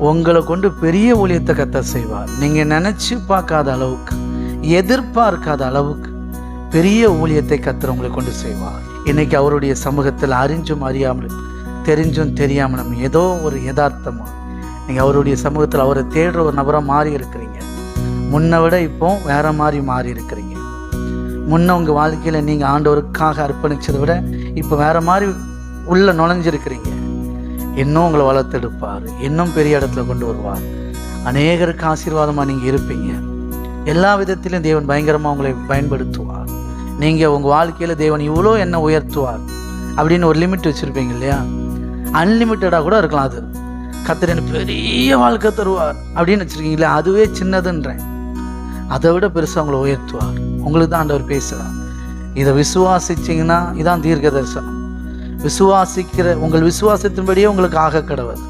உங்களை கொண்டு பெரிய ஊழியத்தை கர்த்தர் செய்வார். நீங்கள் நினச்சி பார்க்காத அளவுக்கு, எதிர்பார்க்காத அளவுக்கு பெரிய ஊழியத்தை கர்த்தர் உங்களை கொண்டு செய்வார். இன்னைக்கு அவருடைய சமூகத்தில் அறிஞ்சும் அறியாமல், தெரிஞ்சும் தெரியாமல் ஏதோ ஒரு யதார்த்தமாக நீங்கள் அவருடைய சமூகத்தில் அவரை தேடுற ஒரு நபராக மாறி இருக்கிறீங்க. முன்னை விட இப்போ வேற மாதிரி மாறி இருக்கிறீங்க. முன்ன உங்கள் வாழ்க்கையில் நீங்கள் ஆண்டவருக்காக அர்ப்பணிச்சதை விட இப்போ வேற மாதிரி உள்ள நுழைஞ்சிருக்கிறீங்க. இன்னும் உங்களை வளர்த்தெடுப்பார், இன்னும் பெரிய இடத்துல கொண்டு வருவார். அநேகருக்கு ஆசீர்வாதமாக நீங்கள் இருப்பீங்க. எல்லா விதத்திலும் தேவன் பயங்கரமாக உங்களை பயன்படுத்துவார். நீங்கள் உங்கள் வாழ்க்கையில் தேவன் இவ்வளோ என்ன உயர்த்துவார் அப்படின்னு ஒரு லிமிட் வச்சுருப்பீங்க இல்லையா? அன்லிமிட்டடாக கூட இருக்கலாம். அது கர்த்தர் எனக்கு பெரிய வாழ்க்கை தருவார் அப்படின்னு வச்சுருக்கீங்களே, அதுவே சின்னதுன்றேன். அதை விட பெருசாக உங்களை உயர்த்துவார். உங்களுக்கு தான் ஆண்டவர் பேசுகிறார். இதை விசுவாசிச்சிங்கன்னா இதான் தீர்க்க தரிசனம். விசுவாசிக்கிற உங்கள் விசுவாசத்தின்படியே உங்களுக்கு ஆக கடவுள்.